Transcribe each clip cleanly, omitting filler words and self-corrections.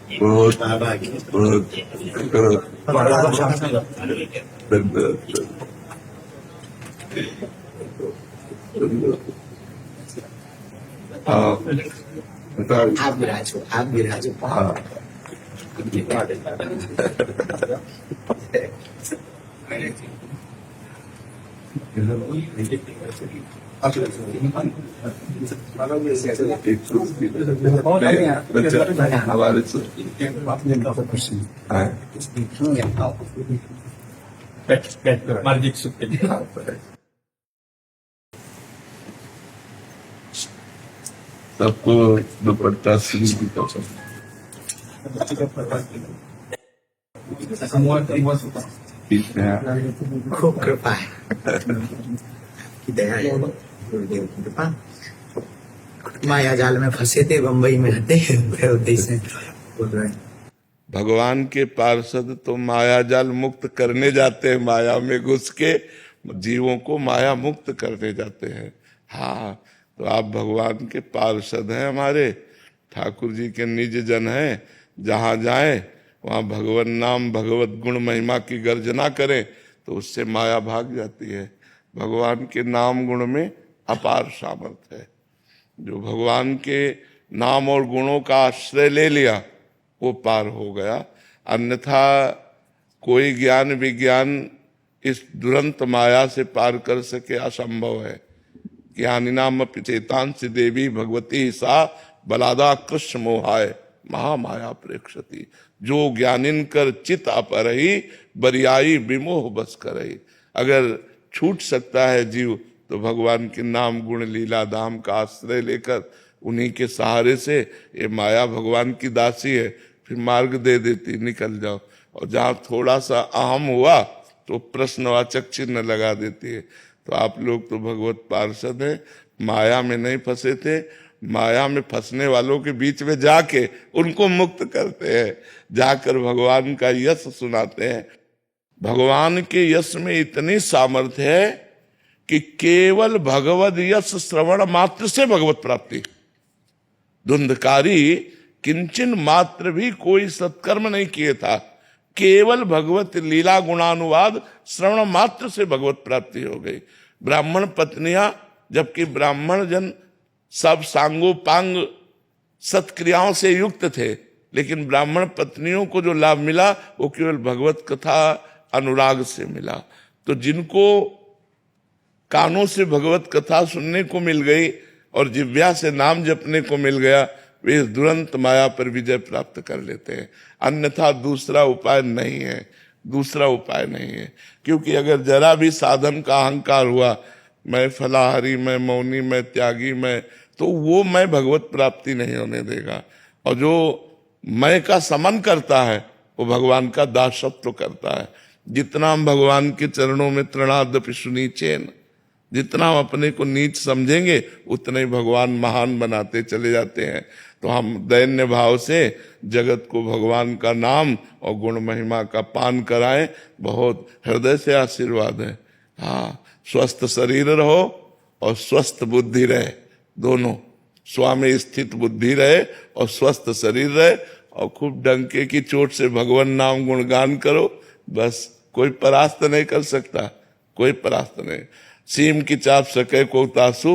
बहुत बहुत आप विराजो हाँ हमारे सबको दुपट्टा सिंह की कसम खूब कृपा है कि दया है गुरुदेव की कृपा। माया जाल में फंसे थे, बम्बई में रहते उद्देश्य बोल रहे हैं। भगवान के पार्षद तो माया जाल मुक्त करने जाते हैं, माया में घुस के जीवों को माया मुक्त करने जाते हैं। हाँ, तो आप भगवान के पार्षद हैं, हमारे ठाकुर जी के निज जन हैं। जहाँ जाएं वहाँ भगवान नाम भगवत गुण महिमा की गर्जना करें तो उससे माया भाग जाती है। भगवान के नाम गुण में अपार सामर्थ्य है। जो भगवान के नाम और गुणों का आश्रय ले लिया वो पार हो गया। अन्यथा कोई ज्ञान विज्ञान इस दुरंत माया से पार कर सके असंभव है। ज्ञानिनाम चेतांश देवी भगवती सा बलादा कृष्ण मोहाय महामाया प्रेक्षति। जो ज्ञानिन कर चित अपरही बरियाई विमोह बस करही। अगर छूट सकता है जीव तो भगवान के नाम गुण लीला धाम का आश्रय लेकर उन्हीं के सहारे से, ये माया भगवान की दासी है, फिर मार्ग दे देती निकल जाओ। और जहाँ थोड़ा सा अहम हुआ तो प्रश्नवाचक चिन्ह लगा देती है। तो आप लोग तो भगवत पार्षद हैं, माया में नहीं फंसे थे। माया में फंसने वालों के बीच में जाके उनको मुक्त करते हैं, जाकर भगवान का यश सुनाते हैं। भगवान के यश में इतनी सामर्थ्य है कि केवल भगवद यश श्रवण मात्र से भगवत प्राप्ति। धुंधकारी किंचन मात्र भी कोई सत्कर्म नहीं किए था, केवल भगवत लीला गुणानुवाद श्रवण मात्र से भगवत प्राप्ति हो गई। ब्राह्मण पत्नियां, जबकि ब्राह्मण जन सब सांगोपांग सत्क्रियाओं से युक्त थे, लेकिन ब्राह्मण पत्नियों को जो लाभ मिला वो केवल भगवत कथा अनुराग से मिला। तो जिनको कानों से भगवत कथा सुनने को मिल गई और जिह्वा से नाम जपने को मिल गया, वे इस दुरंत माया पर विजय प्राप्त कर लेते हैं। अन्यथा दूसरा उपाय नहीं है, दूसरा उपाय नहीं है। क्योंकि अगर जरा भी साधन का अहंकार हुआ, मैं फलाहारी, मैं मौनी, मैं त्यागी, मैं, तो वो मैं भगवत प्राप्ति नहीं होने देगा। और जो मैं का समन करता है वो भगवान का दासत्व करता है। जितना हम भगवान के चरणों में तृणादपि सुनीचेन, जितना हम अपने को नीच समझेंगे उतने ही भगवान महान बनाते चले जाते हैं। तो हम दैन्य भाव से जगत को भगवान का नाम और गुण महिमा का पान कराएं। बहुत हृदय से आशीर्वाद है। हाँ, स्वस्थ शरीर रहो और स्वस्थ बुद्धि रहे, दोनों स्वामी स्थित बुद्धि रहे और स्वस्थ शरीर रहे। और खूब डंके की चोट से भगवान नाम गुणगान करो, बस कोई परास्त नहीं कर सकता, कोई परास्त नहीं। सीम की चाप सके को तासु,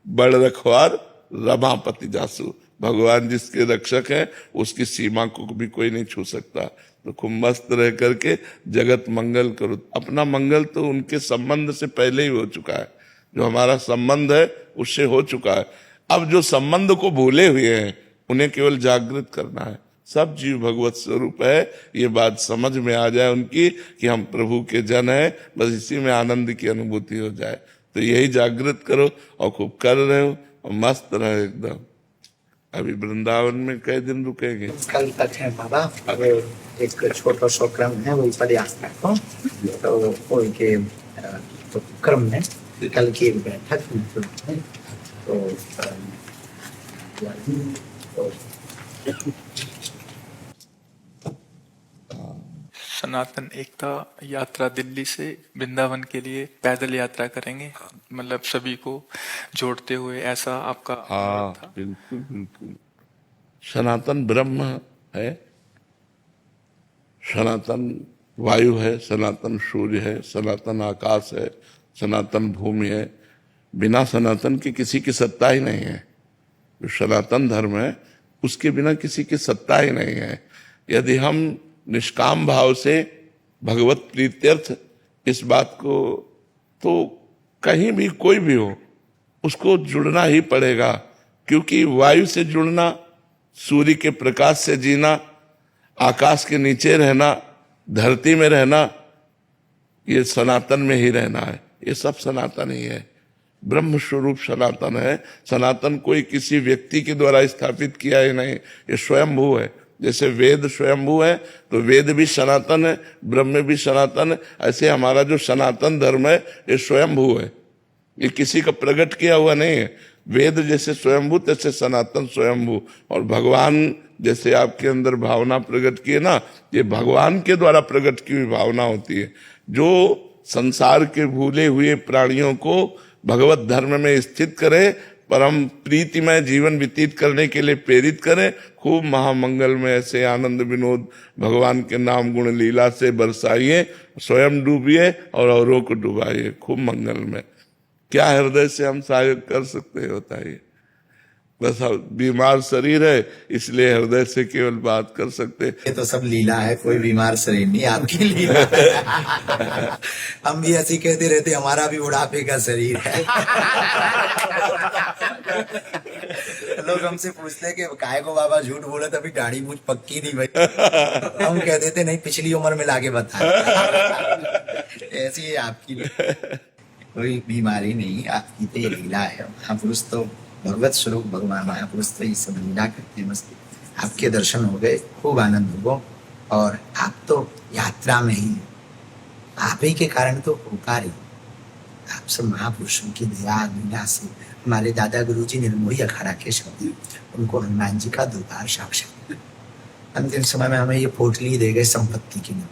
बड़ रखवार रमापति जासु। भगवान जिसके रक्षक हैं उसकी सीमा को भी कोई नहीं छू सकता। तो खूब मस्त रह करके जगत मंगल करो। अपना मंगल तो उनके संबंध से पहले ही हो चुका है, जो हमारा संबंध है उससे हो चुका है। अब जो संबंध को भूले हुए हैं उन्हें केवल जागृत करना है। सब जीव भगवत स्वरूप है, ये बात समझ में आ जाए उनकी कि हम प्रभु के जन हैं, बस इसी में आनंद की अनुभूति हो जाए। तो यही जागृत करो और खूब कर रहे हो और मस्त रहे एकदम। अभी वृंदावन में कई दिन रुकेंगे? कल तक है बाबा, अब एक छोटा सा क्रम है वही पर्याप्त है। तो वो के तो क्रम में कल की एक बैठक है। तो सनातन एकता यात्रा दिल्ली से वृंदावन के लिए पैदल यात्रा करेंगे, मतलब सभी को जोड़ते हुए, ऐसा आपका हाँ था? बिल्कुल बिल्कुल। सनातन ब्रह्म है, सनातन वायु है, सनातन सूर्य है, सनातन आकाश है, सनातन भूमि है। बिना सनातन के किसी की सत्ता ही नहीं है। जो सनातन धर्म है उसके बिना किसी की सत्ता ही नहीं है। यदि हम निष्काम भाव से भगवत प्रीत्यर्थ इस बात को, तो कहीं भी कोई भी हो उसको जुड़ना ही पड़ेगा, क्योंकि वायु से जुड़ना, सूर्य के प्रकाश से जीना, आकाश के नीचे रहना, धरती में रहना, ये सनातन में ही रहना है। ये सब सनातन ही है। ब्रह्म स्वरूप सनातन है। सनातन कोई किसी व्यक्ति के द्वारा स्थापित किया ही नहीं, ये स्वयंभू है। जैसे वेद स्वयंभू है तो वेद भी सनातन है, ब्रह्म भी सनातन है। ऐसे हमारा जो सनातन धर्म है ये स्वयंभू है, ये किसी का प्रकट किया हुआ नहीं है। वेद जैसे स्वयंभू तैसे सनातन स्वयंभू। और भगवान जैसे आपके अंदर भावना प्रकट की है ना, ये भगवान के द्वारा प्रकट की हुई भावना होती है, जो संसार के भूले हुए प्राणियों को भगवत धर्म में स्थित करे, परम प्रीतिमय जीवन व्यतीत करने के लिए प्रेरित करे। खूब महामंगल में ऐसे आनंद विनोद भगवान के नाम गुण लीला से बरसाइए, स्वयं डूबिए और औरों को डुबाइए खूब मंगल में। क्या हृदय से हम सहयोग कर सकते हैं बताइए? बस बीमार शरीर है इसलिए हृदय से केवल बात कर सकते। ये तो सब लीला है, कोई बीमार शरीर नहीं, आपकी लीला है। हम भी ऐसे कहते रहते हमारा भी बुढ़ापे का शरीर है। लोग हमसे पूछते हैं कि काहे को बाबा झूठ बोले, तभी दाढ़ी मुझ पक्की नहीं भाई। हम कह देते नहीं, पिछली उम्र में लाके बता। ऐसी है आपकी कोई बीमारी नहीं, आपकी तो ये लीला है। महापुरुष तो भगवत स्वरूप भगवान महापुरुष तो ये सब लीला करते मस्ती। आपके दर्शन हो गए, खूब आनंद हो। और आप तो यात्रा में ही, आप ही के कारण तो होता रही। आप सब महापुरुषों की दया लीला से, हमारे दादा गुरु जी निर्मोही अखाड़ा के शब्द, उनको हनुमान जी का दुर्गार साक्षात। अंतिम समय में हमें ये पोटली दे गए संपत्ति की न,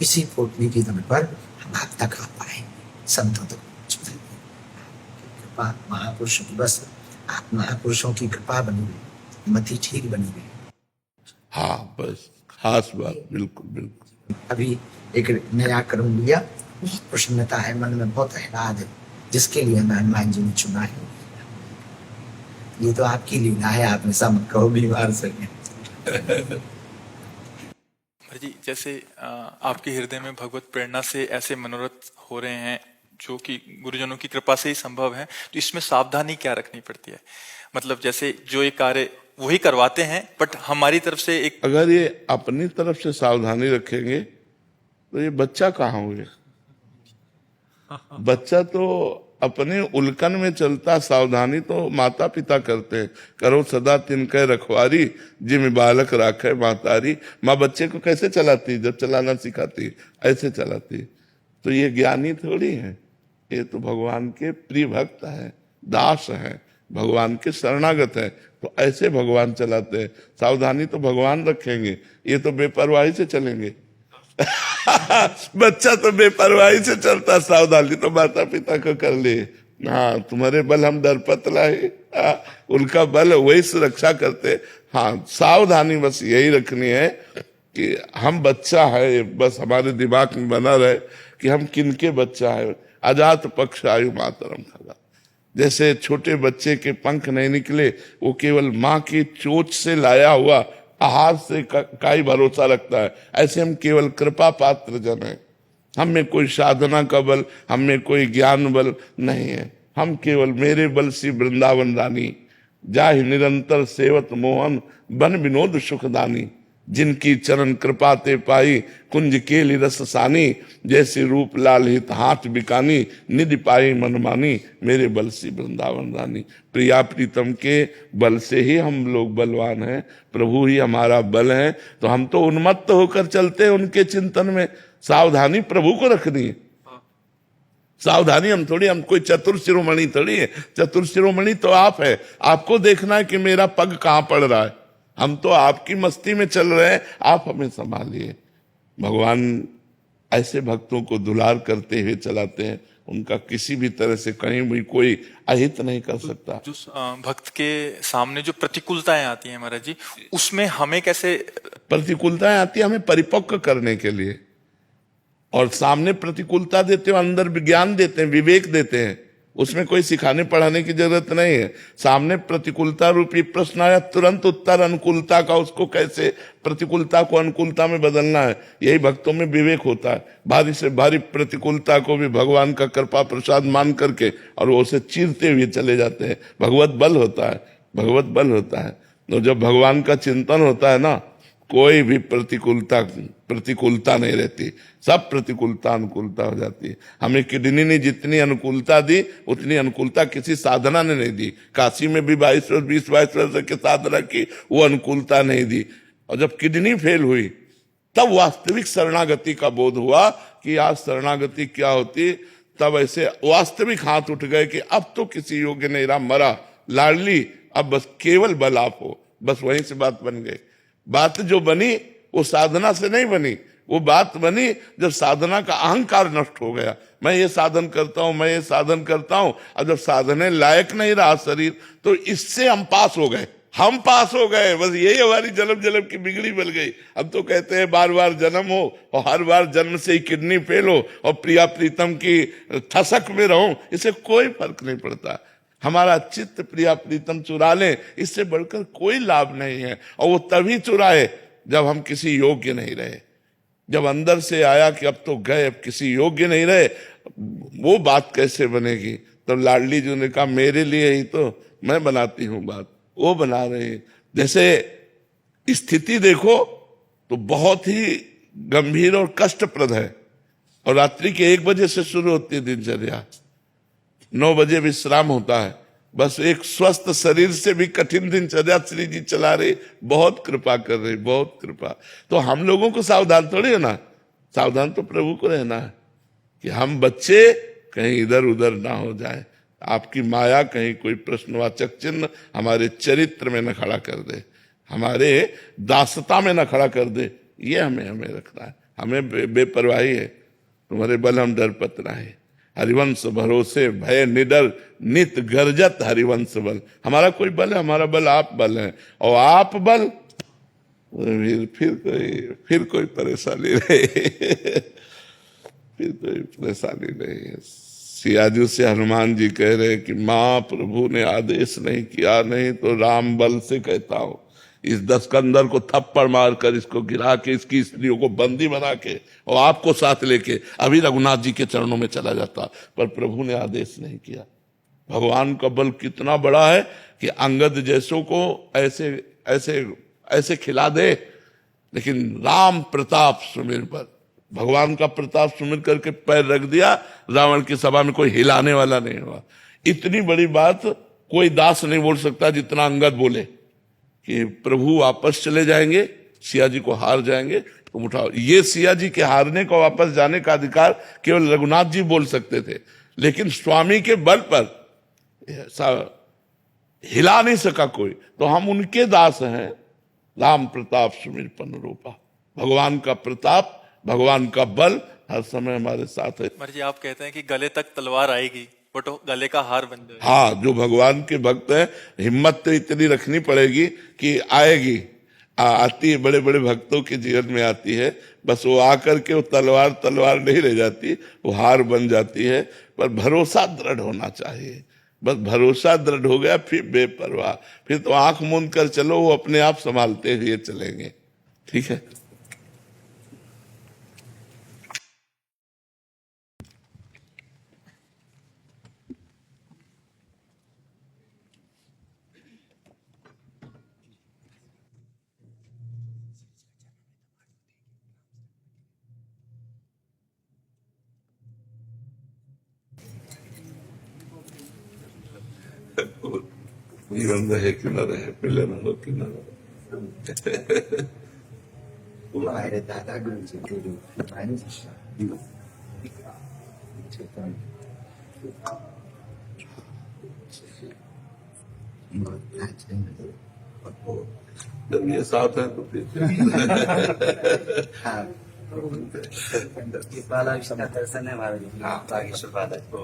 इसी पोटली की दम पर हम आप तक आ पाए, संतों तक कृपा महापुरुषों की। बस आप महापुरुषों की कृपा बनी रही, मति ठीक बनी रही। हाँ बस खास बात, बिल्कुल बिल्कुल। अभी एक नया कर्म लिया, बहुत प्रसन्नता है, मन में बहुत आह्लाद है, जिसके लिए मैं हनुमान जी ने चुना है। ये तो आपकी लीला है, आप ऐसा मत कहो बीमार सके। जी, जैसे आपके हृदय में भगवत प्रेरणा से ऐसे मनोरथ हो रहे हैं जो कि गुरुजनों की कृपा से ही संभव है, तो इसमें सावधानी क्या रखनी पड़ती है? मतलब जैसे जो ये कार्य वही करवाते हैं, बट हमारी तरफ से एक, अगर ये अपनी तरफ से सावधानी रखेंगे तो ये बच्चा कहाँ हुए? बच्चा तो अपने उल्कन में चलता, सावधानी तो माता पिता करते हैं। करो सदा तिनके रखवारी, जिम बालक राखे मातारी। माँ बच्चे को कैसे चलाती? जब चलाना सिखाती ऐसे चलाती। तो ये ज्ञानी थोड़ी है, ये तो भगवान के प्रिय भक्त है, दास है, भगवान के शरणागत है। तो ऐसे भगवान चलाते हैं। सावधानी तो भगवान रखेंगे, ये तो बेपरवाही से चलेंगे। बच्चा तो बेपरवाही से चलता, सावधानी तो माता पिता को कर ले। हाँ, तुम्हारे बल हम दरपत लाए, उनका बल वही सुरक्षा करते। हाँ, सावधानी बस यही रखनी है कि हम बच्चा है, बस हमारे दिमाग में बना रहे कि हम किनके बच्चा है। अजात पक्ष आयु मातरम खगा। जैसे छोटे बच्चे के पंख नहीं निकले, वो केवल माँ की चोंच से लाया हुआ आहार से का ही भरोसा रखता है, ऐसे हम केवल कृपा पात्र जन है। हम में कोई साधना का बल, हम में कोई ज्ञान बल नहीं है। हम केवल मेरे बल सी वृंदावन रानी, जाहि निरंतर सेवत मोहन, बन विनोद सुखदानी। जिनकी चरण कृपा ते पाई, कुंज केली रस सानी। जैसे रूप लाल हित हाथ बिकानी, निधि पाई मनमानी। मेरे बल सी वृंदावन रानी। प्रिया प्रीतम के बल से ही हम लोग बलवान हैं, प्रभु ही हमारा बल है। तो हम तो उन्मत्त होकर चलते हैं उनके चिंतन में। सावधानी प्रभु को रखनी है। सावधानी हम थोड़ी, हम कोई चतुर शिरोमणि थोड़ी है। चतुर शिरोमणि तो आप है, आपको देखना है कि मेरा पग कहाँ पड़ रहा है। हम तो आपकी मस्ती में चल रहे हैं, आप हमें संभालिए। भगवान ऐसे भक्तों को दुलार करते हुए चलाते हैं। उनका किसी भी तरह से कहीं भी कोई अहित नहीं कर सकता। जो भक्त के सामने जो प्रतिकूलताएं आती हैं महाराज जी, उसमें हमें कैसे? प्रतिकूलताएं आती है हमें परिपक्व करने के लिए, और सामने प्रतिकूलता देते हो, अंदर विज्ञान देते हैं, विवेक देते हैं, उसमें कोई सिखाने पढ़ाने की जरूरत नहीं है। सामने प्रतिकूलता रूपी प्रश्न आया, तुरंत उत्तर अनुकूलता का, उसको कैसे प्रतिकूलता को अनुकूलता में बदलना है, यही भक्तों में विवेक होता है। भारी से भारी प्रतिकूलता को भी भगवान का कृपा प्रसाद मान करके और वो उसे चीरते हुए चले जाते हैं। भगवत बल होता है, भगवत बल होता है। तो जब भगवान का चिंतन होता है ना, कोई भी प्रतिकूलता नहीं रहती, सब प्रतिकूलता अनुकूलता हो जाती है। हमें किडनी ने जितनी अनुकूलता दी उतनी अनुकूलता किसी साधना ने नहीं दी। काशी में भी 20 वर्ष की साधना की, वो अनुकूलता नहीं दी। और जब किडनी फेल हुई तब वास्तविक शरणागति का बोध हुआ कि आज शरणागति क्या होती। तब ऐसे वास्तविक हाथ उठ गए कि अब तो किसी योग्य नहीं रहा, मरा लाडली, अब बस केवल बल आप हो। बस वहीं से बात बन गई। बात जो बनी वो साधना से नहीं बनी, वो बात बनी जब साधना का अहंकार नष्ट हो गया। मैं ये साधन करता हूं, मैं ये साधन करता हूं, और जब साधने लायक नहीं रहा शरीर, तो इससे हम पास हो गए, हम पास हो गए। बस यही हमारी जन्म जन्म की बिगड़ी बन गई। अब तो कहते हैं बार बार जन्म हो और हर बार जन्म से ही किडनी फेल हो और प्रिया प्रीतम की ठसक में रहूं, इससे कोई फर्क नहीं पड़ता। हमारा चित्त प्रिया प्रीतम चुरा ले, इससे बढ़कर कोई लाभ नहीं है। और वो तभी चुराए जब हम किसी योग्य नहीं रहे, जब अंदर से आया कि अब तो गए, अब किसी योग्य नहीं रहे, वो बात कैसे बनेगी। तब लाडली जी ने कहा मेरे लिए ही तो मैं बनाती हूं बात, वो बना रहे हैं। जैसे स्थिति देखो तो बहुत ही गंभीर और कष्टप्रद है, और रात्रि के 1 बजे से शुरू होती है दिनचर्या, 9 बजे विश्राम होता है। बस एक स्वस्थ शरीर से भी कठिन दिनचर्या श्री जी चला रहे, बहुत कृपा कर रहे, बहुत कृपा। तो हम लोगों को सावधान थोड़ी है ना, सावधान तो प्रभु को रहना है कि हम बच्चे कहीं इधर उधर ना हो जाए। आपकी माया कहीं कोई प्रश्नवाचक चिन्ह हमारे चरित्र में न खड़ा कर दे, हमारे दासता में न खड़ा कर दे, ये हमें रखना है। हमें बेपरवाही है, तुम्हारे बल हम डरपत रहे, हरिवंश भरोसे भय निडर नित गर्जत हरिवंश बल। हमारा कोई बल है, हमारा बल आप बल है, और आप बल फिर कोई परेशानी नहीं फिर कोई परेशानी नहीं है। सियाजू से हनुमान जी कह रहे कि माँ प्रभु ने आदेश नहीं किया, नहीं तो राम बल से कहता हूं इस दस्कंदर को थप्पड़ मारकर इसको गिरा के इसकी स्त्रियों को बंदी बना के और आपको साथ लेके अभी रघुनाथ जी के चरणों में चला जाता, पर प्रभु ने आदेश नहीं किया। भगवान का बल कितना बड़ा है कि अंगद जैसों को ऐसे ऐसे ऐसे खिला दे, लेकिन राम प्रताप सुमिर पर, भगवान का प्रताप सुमिर करके पैर रख दिया, रावण की सभा में कोई हिलाने वाला नहीं हुआ। इतनी बड़ी बात कोई दास नहीं बोल सकता जितना अंगद बोले कि प्रभु वापस चले जाएंगे, सिया जी को हार जाएंगे, तुम उठाओ। ये सिया जी के हारने को वापस जाने का अधिकार केवल रघुनाथ जी बोल सकते थे, लेकिन स्वामी के बल पर ऐसा हिला नहीं सका कोई। तो हम उनके दास हैं। राम प्रताप सुमिर पन रूपा, भगवान का प्रताप, भगवान का बल हर समय हमारे साथ है। जी आप कहते हैं कि गले तक तलवार आएगी, बट गले का हार बन जाएगा। हाँ, जो भगवान के भक्त हैं, हिम्मत तो इतनी रखनी पड़ेगी कि आएगी, आती है, बड़े बड़े भक्तों के जीवन में आती है। बस वो आकर के वो तलवार नहीं रह जाती, वो हार बन जाती है। पर भरोसा दृढ़ होना चाहिए, बस भरोसा दृढ़ हो गया फिर बेपरवाह, फिर तो आंख मूंद कर चलो, वो अपने आप संभालते हुए चलेंगे। ठीक है। जीवन रहे कि न रहे, मिलन हो कि न रहे। हमारे दादा गुरु जी गुरु जब ये साथ है तो फिर हाँ बालाजी का दर्शन है महाराज, बागेश्वर बालाजी को।